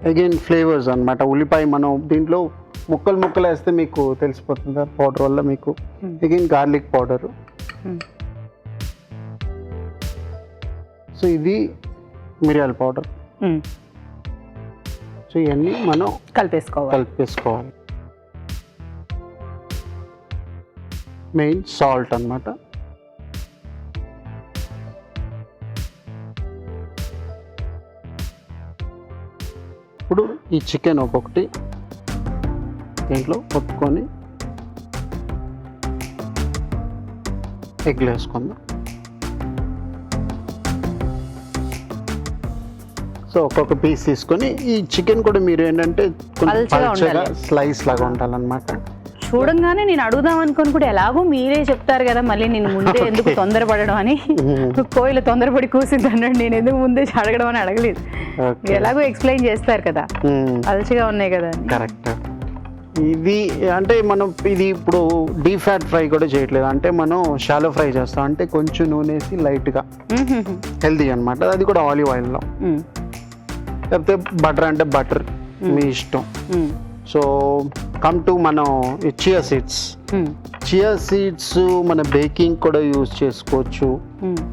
Speaker 2: అగైన్ ఫ్లేవర్స్ అనమాట. ఉల్లిపాయ మనం దీంట్లో ముక్కలు వేస్తే మీకు తెలిసిపోతుంది పౌడర్ వల్ల మీకు. అగైన్ గార్లిక్ పౌడరు, సో ఇది మిరియాల పౌడర్. సో ఇవన్నీ మనం కలిపేసుకోవాలి. మెయిన్ సాల్ట్ అన్నమాట. ఇప్పుడు ఈ చికెన్ ఒక్కొక్కటి దీంట్లో కొట్టుకొని ఎగ్లు వేసుకుందాం. సో ఒక్కొక్క పీస్ తీసుకొని, ఈ చికెన్ కూడా మీరు ఏంటంటే పల్చగా స్లైస్ లాగా ఉండాలన్నమాట.
Speaker 1: చూడంగానే నేను అడుగుదాం అనుకుని కూడా ఎలాగో మీరే చెప్తారు కదా, మళ్ళీ నేను ముందే ఎందుకు తొందరపడడం అని. కోయిల తొందరపడి కూర్చుంది అన్నాడు, నేను ఎందుకు ముందే అడగడం అని అడగలేదు. ఎలాగో ఎక్స్ప్లెయిన్ చేస్తారు కదా, పల్చగా ఉన్నాయి కదా.
Speaker 2: కరెక్ట్. ఇది అంటే మనం ఇది ఇప్పుడు డీప్ ఫ్యాట్ ఫ్రై కూడా చేయట్లేదు, అంటే మనం షాలో ఫ్రై చేస్తాం, అంటే కొంచెం నూనె వేసి లైట్గా, హెల్తీ అనమాట. అది కూడా ఆలివ్ ఆయిల్లో, లేకపోతే బటర్ అంటే బటర్, మీ ఇష్టం. సో కమ్ టు మనం చియా సీడ్స్ మన బేకింగ్ కూడా యూజ్ చేసుకోవచ్చు.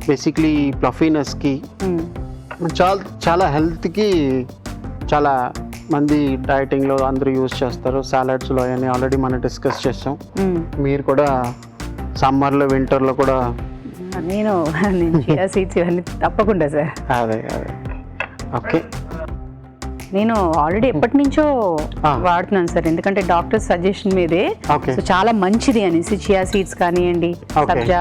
Speaker 2: బేసిక్లీ ప్లఫీనెస్కి, చాలా హెల్త్కి, చాలా మంది డైటింగ్లో అందరూ యూజ్ చేస్తారు, సాలడ్స్లో అవన్నీ ఆల్రెడీ మనం డిస్కస్ చేసాం. మీరు కూడా సమ్మర్లో వింటర్లో కూడా
Speaker 1: నేను చియా సీడ్స్ ఇవన్నీ తప్పకుండా సార్.
Speaker 2: అదే ఓకే,
Speaker 1: నేను ఆల్రెడీ ఎప్పటి నుంచో వాడుతున్నాను సార్, ఎందుకంటే డాక్టర్ సజెషన్ మీదే. సో చాలా మంచిది అనేసి చియా సీడ్స్ కానివ్వండి, సబ్జా,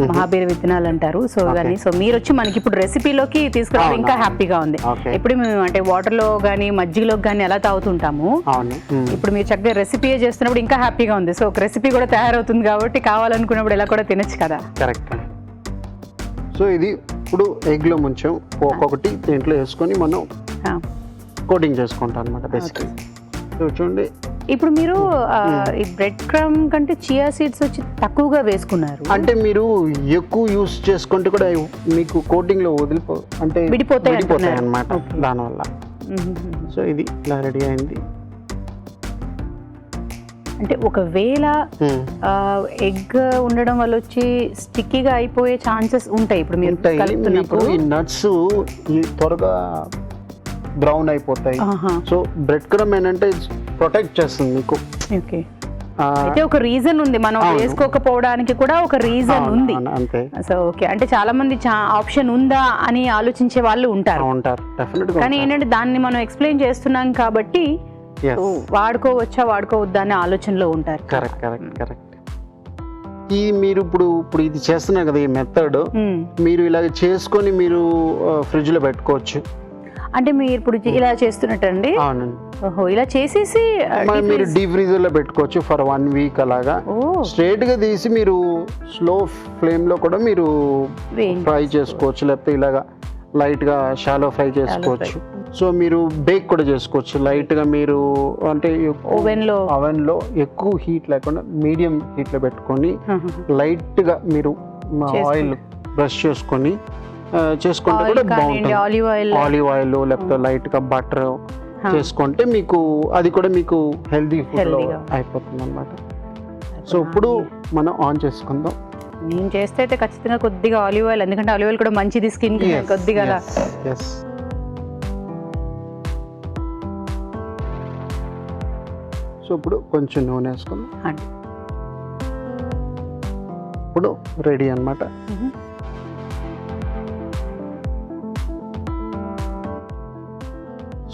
Speaker 1: మహాబీర విత్తనాలు అంటారు. సో ఇవన్నీ సో మీరు వచ్చి మనకి ఇప్పుడు రెసిపీలోకి తీసుకురావడం ఇంకా హ్యాపీగా ఉంది. ఎప్పుడు మేము అంటే వాటర్లో కానీ మజ్జిగలోకి కానీ ఎలా తాగుతుంటాము, ఇప్పుడు మీరు చక్కగా రెసిపీ చేస్తున్నప్పుడు ఇంకా హ్యాపీగా ఉంది. సో ఒక రెసిపీ కూడా తయారవుతుంది కాబట్టి కావాలనుకున్నప్పుడు ఎలా కూడా తినచ్చు కదా.
Speaker 2: కరెక్ట్. సో ఇది ఇప్పుడు ఎగ్లో ముంచాం, ఒక్కొక్కటి దీంట్లో వేసుకొని మనం కోటింగ్ చేసుకుంటాం అనమాట బేసిక్లీ. సో చూడండి,
Speaker 1: ఇప్పుడు మీరు ఈ బ్రెడ్ క్రమ్ కంటే చియా సీడ్స్ వచ్చి తక్కువగా వేసుకున్నారు, అంటే
Speaker 2: మీరు ఎక్కువ యూస్ చేసుకుంటే కూడా మీకు కోటింగ్ లో అంటే విడిపోతాయి అన్నమాట దానివల్ల. సో ఇది ఇలా రెడీ అయింది.
Speaker 1: అంటే ఒకవేళ ఎగ్ ఉండడం వల్ల వచ్చి స్టిక్కీగా అయిపోయే ఛాన్సెస్ ఉంటాయి. ఇప్పుడు మీరు కలుపుతున్నప్పుడు
Speaker 2: ఈ నట్స్ త్వరగా బ్రౌన్ అయిపోతాయి. సో బ్రెడ్ క్రమ్ ఏంటంటే ప్రొటెక్ట్ చేస్తుంది మీకు.
Speaker 1: ఓకే, అయితే ఒక రీజన్ ఉంది మనం వేసుకోకపోవడానికి కూడా ఒక రీజన్ ఉంది అంతే. సో ఓకే, అంటే చాలా మంది ఆప్షన్ ఉందా అని ఆలోచించే వాళ్ళు ఉంటారు, కానీ ఏంటంటే దాన్ని మనం ఎక్స్ప్లెయిన్ చేస్తున్నాం కాబట్టి వాడుకోవద్దా అనే ఆలోచనలో ఉంటారు.
Speaker 2: కరెక్ట్. ఈ మీరు ఇప్పుడు ఇది చేస్తున్నారు కదా, ఈ మెథడ్ మీరు ఇలా చేసుకొని మీరు ఫ్రిడ్జ్ లో పెట్టుకోవచ్చు.
Speaker 1: అంటే మీరు ఇప్పుడు ఇలా చేస్తున్నట్టండి? ఓహో, ఇలా చేసేసి
Speaker 2: మీరు డీప్ ఫ్రీజర్ లో పెట్టుకోవచ్చు ఫర్ 1 వీక్. అలాగా స్ట్రైట్ గా తీసి మీరు స్లో ఫ్లేమ్ లో కూడా మీరు ఫ్రై చేసుకోవచ్చు, లేకపోతే ఇలాగా లైట్ గా షాలో ఫ్రై చేసుకోవచ్చు. సో మీరు బేక్ కూడా చేసుకోవచ్చు లైట్గా. మీరు అంటే ఓవెన్లో ఎక్కువ హీట్ లేకుండా మీడియం హీట్లో పెట్టుకొని లైట్గా మీరు ఆయిల్ బ్రష్ చేసుకొని చేసుకుంటే కూడా బాగుంటుంది. ఆలివ్ ఆయిల్ లేకపోతే లైట్గా బటర్ చేసుకుంటే మీకు అది కూడా మీకు హెల్దీ ఫుడ్ అయిపోతుంది అన్నమాట. సో ఇప్పుడు మనం ఆన్ చేసుకుందాం.
Speaker 1: నేను చేస్తే అయితే ఖచ్చితంగా కొద్దిగా ఆలివ్ ఆయిల్, ఎందుకంటే ఆలివ్ ఆయిల్ కూడా మంచిది స్కిన్ కి, కొద్దిగా అలా.
Speaker 2: సో ఇప్పుడు కొంచెం నూనె వేసుకుందాం. ఇప్పుడు రెడీ అన్నమాట.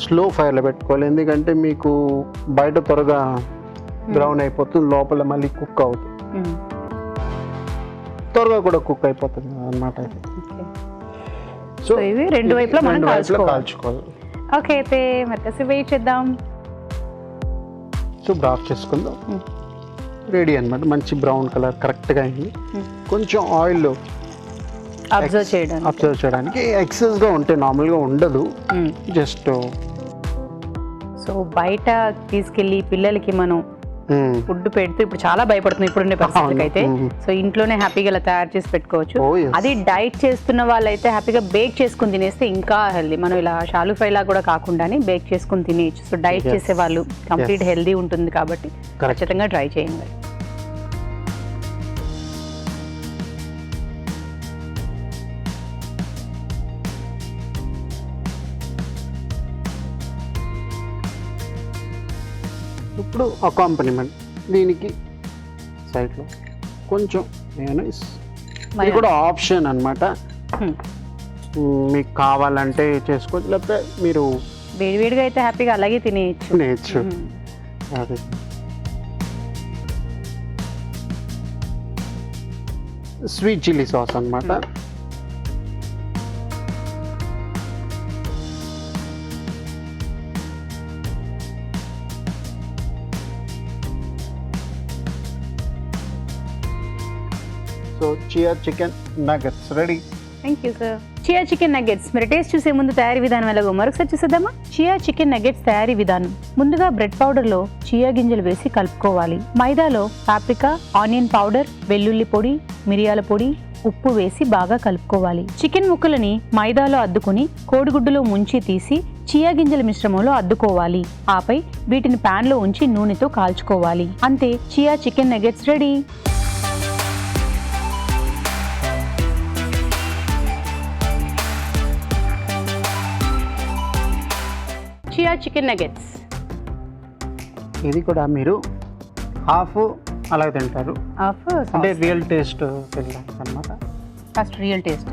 Speaker 2: స్లో ఫైర్లో పెట్టుకోవాలి, ఎందుకంటే మీకు బయట త్వరగా బ్రౌన్ అయిపోతుంది, లోపల మళ్ళీ కుక్ అవుతుంది, త్వరగా కూడా కుక్ అయిపోతుంది అన్నమాట.
Speaker 1: సో ఇవి రెండు వైపులా మనం
Speaker 2: కాల్చుకోవాలి.
Speaker 1: ఓకే, అయితే మరి కాసేపు వెయిట్ చేద్దాం.
Speaker 2: సో ఆఫ్ చేసుకుందాం. రెడీ అన్నమాట. మంచి బ్రౌన్ కలర్ కరెక్ట్గా అయింది. కొంచెం ఆయిల్
Speaker 1: అబ్జర్వ్
Speaker 2: చేయడానికి ఎక్సెస్గా ఉంటే నార్మల్గా ఉండదు, జస్ట్.
Speaker 1: సో బయట తీసుకెళ్ళి పిల్లలకి మనం ఫుడ్ పెడితే ఇప్పుడు చాలా భయపడుతుంది ఇప్పుడుండే పరిస్థితికి అయితే. సో ఇంట్లోనే హ్యాపీగా ఇలా తయారు చేసి పెట్టుకోవచ్చు. అది డైట్ చేస్తున్న వాళ్ళైతే హ్యాపీగా బేక్ చేసుకుని తినేస్తే ఇంకా హెల్దీ. మనం ఇలా షాలు ఫ్రై లా కూడా కాకుండానే బేక్ చేసుకుని తినేయచ్చు. సో డైట్ చేసే వాళ్ళు కంప్లీట్ హెల్దీ ఉంటుంది కాబట్టి ఖచ్చితంగా ట్రై చేయండి.
Speaker 2: ఇప్పుడు అకాంపనిమెంట్ దీనికి సైడ్లో కొంచెం మేయోనైస్, ఇది కూడా ఆప్షన్ అన్నమాట. మీకు కావాలంటే చేసుకోవచ్చు, లేకపోతే మీరు
Speaker 1: వేడివేడిగా అయితే హ్యాపీగా అలాగే తినేయచ్చు.
Speaker 2: అదే స్వీట్ చిల్లీ సాస్ అన్నమాట. So chia chicken nuggets ready.
Speaker 1: Thank you sir. Chia chicken nuggets మరి టేస్ట్ చూసే ముందు తయారీ విధానం ఎలాగో మరొకసారి చూసేద్దామా. చియా చికెన్ నగెట్స్ తయారీ విధానం: ముందుగా బ్రెడ్ పౌడర్లో చియా గింజలు వేసి కలుపుకోవాలి. మైదాలో పాప్రికా, ఆనియన్ పౌడర్, వెల్లుల్లి పొడి, మిరియాల పొడి, ఉప్పు వేసి బాగా కలుపుకోవాలి. చికెన్ ముక్కలని మైదాలో అద్దుకుని కోడిగుడ్డులో ముంచి తీసి చియా గింజల మిశ్రమంలో అద్దుకోవాలి. ఆపై వీటిని పాన్ లో ఉంచి నూనెతో కాల్చుకోవాలి. అంతే, chia chicken nuggets ready. Chia chicken nuggets
Speaker 2: ఇది కూడా మీరు హాఫ్ అలా తింటారు, అంటే రియల్ టేస్ట్ తినడానికి అన్నమాట.
Speaker 1: ఫస్ట్ రియల్ టేస్ట్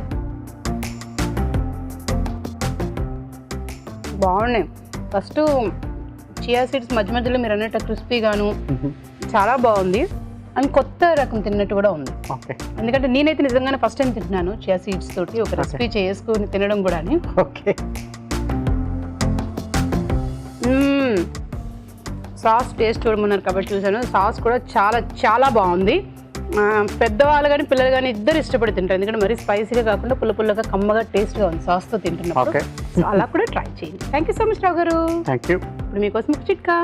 Speaker 1: బాగున్నాయి. ఫస్ట్ చియా సీడ్స్ మధ్య మధ్యలో మీరు అన్నట్టు క్రిస్పీగాను చాలా బాగుంది, అండ్ కొత్త రకం తిన్నట్టు కూడా ఉంది. ఎందుకంటే నేనైతే నిజంగానే ఫస్ట్ టైం తింటున్నాను చియా సీడ్స్ తోటి ఒక రెసిపీ చేసుకుని తినడం కూడా.
Speaker 2: ఓకే,
Speaker 1: సాస్ టేస్ట్ చూడమన్నారు కాబట్టి చూసాను. సాస్ కూడా చాలా చాలా బాగుంది. పెద్దవాళ్ళు కానీ పిల్లలు కానీ ఇద్దరు ఇష్టపడి తింటారు, ఎందుకంటే మరీ స్పైసీగా కాకుండా పుల్ల పుల్లగా కమ్మగా టేస్ట్గా ఉంది సాస్తో తింటున్నప్పుడు. అలా కూడా ట్రై చేయండి. థ్యాంక్ యూ సో మచ్ రావు గారు. ఇప్పుడు మీకోసం ఒక చిట్కా.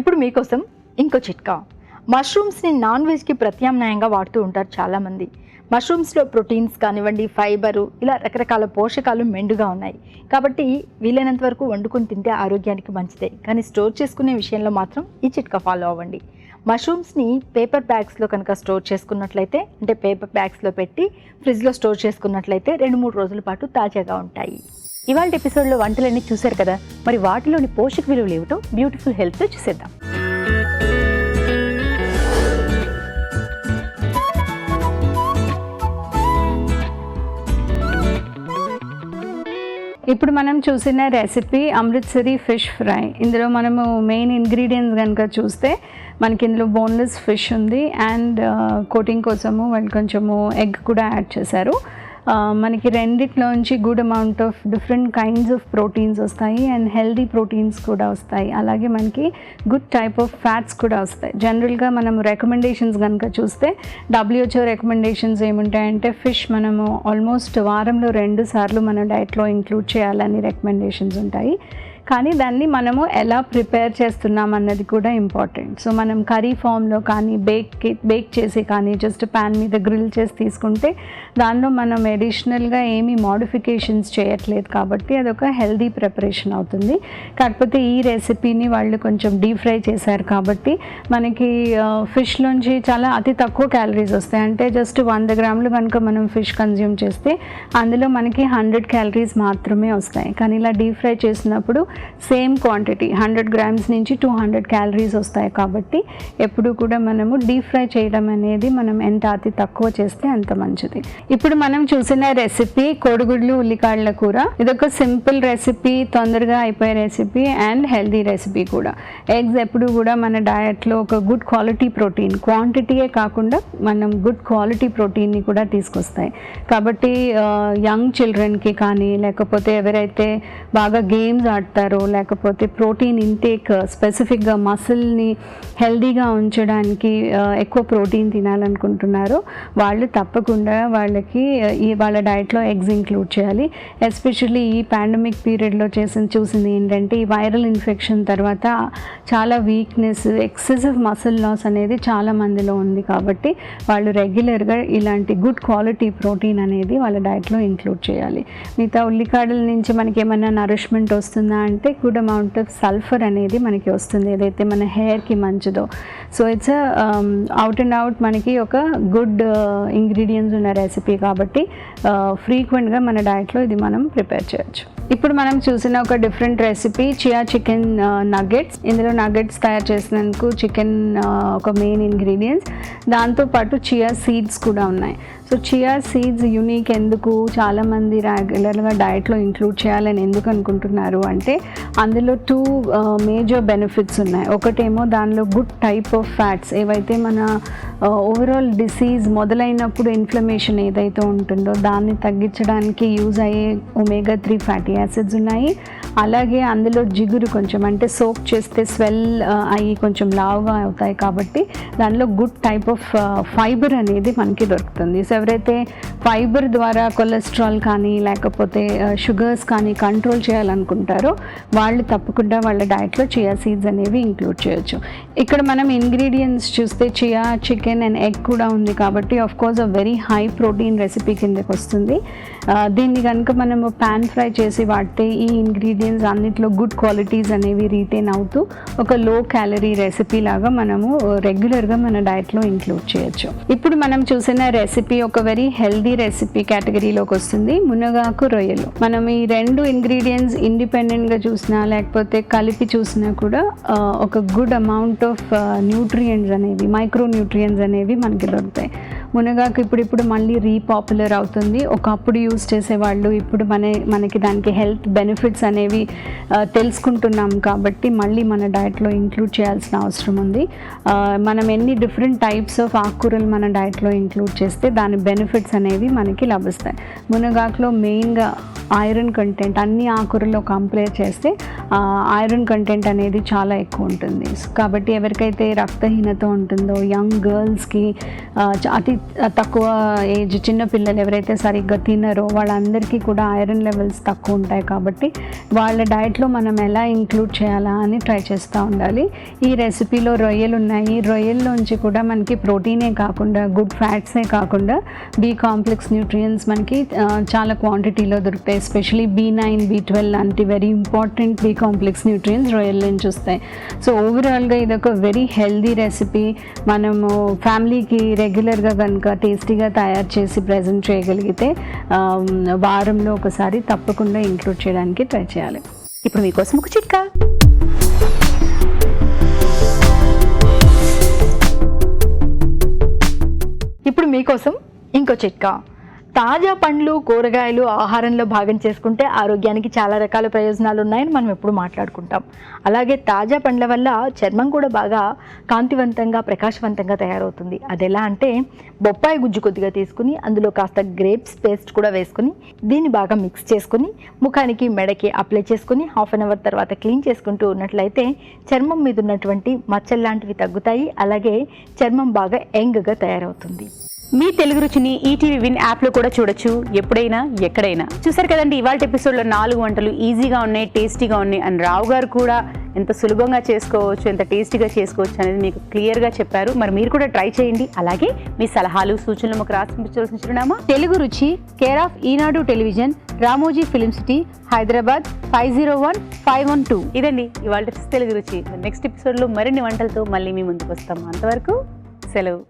Speaker 3: ఇప్పుడు మీకోసం ఇంకో చిట్కా. మష్రూమ్స్ని నాన్ వెజ్కి ప్రత్యామ్నాయంగా వాడుతూ ఉంటారు చాలామంది. మష్రూమ్స్లో ప్రోటీన్స్ కానివ్వండి, ఫైబరు, ఇలా రకరకాల పోషకాలు మెండుగా ఉన్నాయి. కాబట్టి వీలైనంత వరకు వండుకొని తింటే ఆరోగ్యానికి మంచిదే. కానీ స్టోర్ చేసుకునే విషయంలో మాత్రం ఈ చిట్కా ఫాలో అవ్వండి. మష్రూమ్స్ని పేపర్ బ్యాగ్స్లో కనుక స్టోర్ చేసుకున్నట్లయితే, అంటే పేపర్ బ్యాగ్స్లో పెట్టి ఫ్రిడ్జ్లో స్టోర్ చేసుకున్నట్లయితే 2-3 రోజుల పాటు తాజాగా ఉంటాయి.
Speaker 1: ఇవాళ ఎపిసోడ్లో వంటలన్నీ చూశారు కదా, మరి వాటిలోని పోషక విలువలు ఏమిటో బ్యూటిఫుల్ హెల్త్తో చూసేద్దాం.
Speaker 5: ఇప్పుడు మనం చూసిన రెసిపీ అమృత్సరి ఫిష్ ఫ్రై. ఇందులో మనము మెయిన్ ఇంగ్రీడియంట్స్ కనుక చూస్తే మనకి ఇందులో బోన్లెస్ ఫిష్ ఉంది, అండ్ కోటింగ్ కోసము వాళ్ళు కొంచెము ఎగ్ కూడా యాడ్ చేశారు. మనకి రెండిట్లోంచి good amount of different kinds of proteins వస్తాయి అండ్ హెల్దీ ప్రోటీన్స్ కూడా వస్తాయి. అలాగే మనకి గుడ్ టైప్ ఆఫ్ ఫ్యాట్స్ కూడా వస్తాయి. జనరల్గా మనం రికమెండేషన్స్ కనుక చూస్తే WHO రికమెండేషన్స్ ఏముంటాయంటే ఫిష్ మనము ఆల్మోస్ట్ వారంలో 2 సార్లు మన డైట్లో ఇంక్లూడ్ చేయాలని రికమెండేషన్స్ ఉంటాయి. కానీ దాన్ని మనము ఎలా ప్రిపేర్ చేస్తున్నాం అన్నది కూడా ఇంపార్టెంట్. సో మనం కర్రీ ఫామ్లో కానీ బేక్ చేసి కానీ జస్ట్ ప్యాన్ మీద గ్రిల్ చేసి తీసుకుంటే దానిలో మనం అడిషనల్గా ఏమీ మోడిఫికేషన్స్ చేయట్లేదు కాబట్టి అదొక హెల్దీ ప్రిపరేషన్ అవుతుంది. కాకపోతే ఈ రెసిపీని వాళ్ళు కొంచెం డీప్ ఫ్రై చేశారు కాబట్టి మనకి ఫిష్లోంచి చాలా అతి తక్కువ క్యాలరీస్ వస్తాయి. అంటే జస్ట్ 100 గ్రాములు కనుక మనం ఫిష్ కన్జ్యూమ్ చేస్తే అందులో మనకి 100 క్యాలరీస్ మాత్రమే వస్తాయి. కానీ ఇలా డీప్ ఫ్రై చేసినప్పుడు సేమ్ క్వాంటిటీ 100 గ్రామ్స్ నుంచి 200 క్యాలరీస్ వస్తాయి. కాబట్టి ఎప్పుడు కూడా మనము డీప్ ఫ్రై చేయడం అనేది మనం ఎంత అతి తక్కువ చేస్తే అంత మంచిది. ఇప్పుడు మనం చూసిన రెసిపీ కోడిగుడ్లు ఉల్లికాడల కూర. ఇదొక సింపుల్ రెసిపీ, తొందరగా అయిపోయే రెసిపీ అండ్ హెల్దీ రెసిపీ కూడా. ఎగ్స్ ఎప్పుడు కూడా మన డయట్లో ఒక గుడ్ క్వాలిటీ ప్రోటీన్, క్వాంటిటీయే కాకుండా మనం గుడ్ క్వాలిటీ ప్రోటీన్ని కూడా తీసుకొస్తాయి. కాబట్టి యంగ్ చిల్డ్రన్కి కానీ లేకపోతే ఎవరైతే బాగా గేమ్స్ ఆడతారో లేకపోతే ప్రోటీన్ ఇంటేక్ స్పెసిఫిక్గా మసిల్ని హెల్దీగా ఉంచడానికి ఎక్కువ ప్రోటీన్ తినాలనుకుంటున్నారో వాళ్ళు తప్పకుండా వాళ్ళకి వాళ్ళ డైట్లో ఎగ్స్ ఇంక్లూడ్ చేయాలి. ఎస్పెషల్లీ ఈ పాండమిక్ పీరియడ్లో చూసింది ఏంటంటే ఈ వైరల్ ఇన్ఫెక్షన్ తర్వాత చాలా వీక్నెస్, ఎక్సెసివ్ మసిల్ లాస్ అనేది చాలా మందిలో ఉంది. కాబట్టి వాళ్ళు రెగ్యులర్గా ఇలాంటి గుడ్ క్వాలిటీ ప్రోటీన్ అనేది వాళ్ళ డైట్లో ఇంక్లూడ్ చేయాలి. మిగతా ఉల్లికాడల నుంచి మనకి ఏమైనా నరిష్మెంట్ వస్తుందా అంటే గుడ్ అమౌంట్ ఆఫ్ సల్ఫర్ అనేది మనకి వస్తుంది, ఏదైతే మన హెయిర్కి మంచిదో. So it's out and out మనకి ఒక గుడ్ ఇంగ్రీడియంట్స్ ఉన్న రెసిపీ కాబట్టి ఫ్రీక్వెంట్గా మన డైట్లో ఇది మనం ప్రిపేర్ చేయొచ్చు. ఇప్పుడు మనం చూసిన ఒక different recipe chia chicken nuggets. ఇందులో నగెట్స్ తయారు చేసినందుకు చికెన్ ఒక మెయిన్ ఇంగ్రీడియంట్స్, దాంతోపాటు చియా సీడ్స్ కూడా ఉన్నాయి. సో చియా సీడ్స్ యూనిక్ ఎందుకు, చాలామంది రెగ్యులర్గా డైట్లో ఇంక్లూడ్ చేయాలని ఎందుకు అనుకుంటున్నారు అంటే అందులో 2 మేజర్ బెనిఫిట్స్ ఉన్నాయి. ఒకటేమో దానిలో గుడ్ టైప్ ఆఫ్ ఫ్యాట్స్, ఏవైతే మన ఓవరాల్ డిసీజ్ మొదలైనప్పుడు ఇన్ఫ్లమేషన్ ఏదైతే ఉంటుందో దాన్ని తగ్గించడానికి యూజ్ అయ్యే omega-3 ఫ్యాటీ యాసిడ్స్ ఉన్నాయి. అలాగే అందులో జిగురు కొంచెం అంటే సోక్ చేస్తే స్వెల్ అయ్యి కొంచెం లావుగా అవుతాయి కాబట్టి దానిలో గుడ్ టైప్ ఆఫ్ ఫైబర్ అనేది మనకి దొరుకుతుంది. సో ఎవరైతే ఫైబర్ ద్వారా కొలెస్ట్రాల్ కానీ లేకపోతే షుగర్స్ కానీ కంట్రోల్ చేయాలనుకుంటారో వాళ్ళు తప్పకుండా వాళ్ళ డైట్లో చియా సీడ్స్ అనేవి ఇంక్లూడ్ చేయొచ్చు. ఇక్కడ మనం ఇంగ్రీడియంట్స్ చూస్తే చియా, చికెన్ అండ్ ఎగ్ కూడా ఉంది కాబట్టి of course a very high protein recipe కిందకి వస్తుంది. దీన్ని కనుక మనము పాన్ ఫ్రై చేసి వాడితే ఈ ఇంగ్రీడియంట్స్ అన్నిట్లో గుడ్ క్వాలిటీస్ అనేవి రీటైన్ అవుతూ ఒక లో క్యాలరీ రెసిపీ లాగా మనము రెగ్యులర్గా మన డైట్లో ఇంక్లూడ్ చేయొచ్చు. ఇప్పుడు మనం చూసిన రెసిపీ ఒక వెరీ హెల్దీ రెసిపీ కేటగిరీలోకి వస్తుంది, మునగాకు రొయ్యలు. మనం ఈ 2 ఇంగ్రీడియంట్స్ ఇండిపెండెంట్గా చూసినా లేకపోతే కలిపి చూసినా కూడా ఒక గుడ్ అమౌంట్ ఆఫ్ న్యూట్రియంట్స్ అనేవి, మైక్రో న్యూట్రియంట్స్ అనేవి మనకి దొరుకుతాయి. మునగాకు ఇప్పుడు మళ్ళీ రీపాపులర్ అవుతుంది. ఒకప్పుడు యూజ్ చేసేవాళ్ళు ఇప్పుడు మనకి దానికి హెల్త్ బెనిఫిట్స్ అనేవి తెలుసుకుంటున్నాం కాబట్టి మళ్ళీ మన డైట్లో ఇంక్లూడ్ చేయాల్సిన అవసరం ఉంది. మనం ఎన్ని డిఫరెంట్ టైప్స్ ఆఫ్ ఆకుకూరలు మన డైట్లో ఇంక్లూడ్ చేస్తే దాని బెనిఫిట్స్ అనేవి మనకి లభిస్తాయి. మునగాకులో మెయిన్గా ఐరన్ కంటెంట్ అన్ని ఆకుకూరలో కంపేర్ చేస్తే ఐరన్ కంటెంట్ అనేది చాలా ఎక్కువ ఉంటుంది. కాబట్టి ఎవరికైతే రక్తహీనత ఉంటుందో, యంగ్ గర్ల్స్కి, అతి తక్కువ ఏజ్ చిన్నపిల్లలు ఎవరైతే సరిగ్గా తినరో వాళ్ళందరికీ కూడా ఐరన్ లెవెల్స్ తక్కువ ఉంటాయి. కాబట్టి వాళ్ళ డైట్లో మనం ఎలా ఇంక్లూడ్ చేయాలా అని ట్రై చేస్తూ ఉండాలి. ఈ రెసిపీలో రొయ్యలు ఉన్నాయి. రొయ్యల్లోంచి కూడా మనకి ప్రోటీనే కాకుండా గుడ్ ఫ్యాట్సే కాకుండా బి కాంప్లెక్స్ న్యూట్రియంట్స్ మనకి చాలా క్వాంటిటీలో దొరుకుతాయి. ఎస్పెషలీ B9, B12 లాంటి very important B complex nutrients రొయ్యల నుంచి వస్తాయి. సో ఓవరాల్గా ఇదొక వెరీ హెల్దీ రెసిపీ. మనము ఫ్యామిలీకి రెగ్యులర్గా కనుక టేస్టీగా తయారు చేసి ప్రజెంట్ చేయగలిగితే వారంలో ఒకసారి తప్పకుండా ఇంక్లూడ్ చేయడానికి ట్రై చేయాలి.
Speaker 1: ఇప్పుడు మీకోసం ఒక చిట్కా.
Speaker 3: ఇప్పుడు మీకోసం ఇంకో చిట్కా. తాజా పండ్లు కూరగాయలు ఆహారంలో భాగం చేసుకుంటే ఆరోగ్యానికి చాలా రకాల ప్రయోజనాలు ఉన్నాయని మనం ఎప్పుడు మాట్లాడుకుంటాం. అలాగే తాజా పండ్ల వల్ల చర్మం కూడా బాగా కాంతివంతంగా ప్రకాశవంతంగా తయారవుతుంది. అది ఎలా అంటే బొప్పాయి గుజ్జు కొద్దిగా తీసుకుని అందులో కాస్త గ్రేప్స్ పేస్ట్ కూడా వేసుకుని దీన్ని బాగా మిక్స్ చేసుకుని ముఖానికి మెడకి అప్లై చేసుకుని హాఫ్ అన్ అవర్ తర్వాత క్లీన్ చేసుకుంటూ ఉన్నట్లయితే చర్మం మీద ఉన్నటువంటి మచ్చలు లాంటివి తగ్గుతాయి. అలాగే చర్మం బాగా యంగ్గా తయారవుతుంది.
Speaker 1: మీ తెలుగు రుచిని ఈటీవీ విన్ యాప్లో కూడా చూడొచ్చు, ఎప్పుడైనా ఎక్కడైనా. చూసారు కదండి, ఇవాళ ఎపిసోడ్లో 4 వంటలు ఈజీగా ఉన్నాయి, టేస్టీగా ఉన్నాయి అని రావు గారు కూడా ఎంత సులభంగా చేసుకోవచ్చు, ఎంత టేస్టీగా చేసుకోవచ్చు అనేది మీకు క్లియర్గా చెప్పారు. మరి మీరు కూడా ట్రై చేయండి. అలాగే మీ సలహాలు సూచనలు మాకు రాసించాల్సిన చిరునామా తెలుగు రుచి, care of Eenadu television, Ramoji film city, Hyderabad 501512. ఇదండి ఇవాళ తెలుగు రుచి. నెక్స్ట్ ఎపిసోడ్లో మరిన్ని వంటలతో మళ్ళీ మీ ముందుకు వస్తాము. అంతవరకు సెలవు.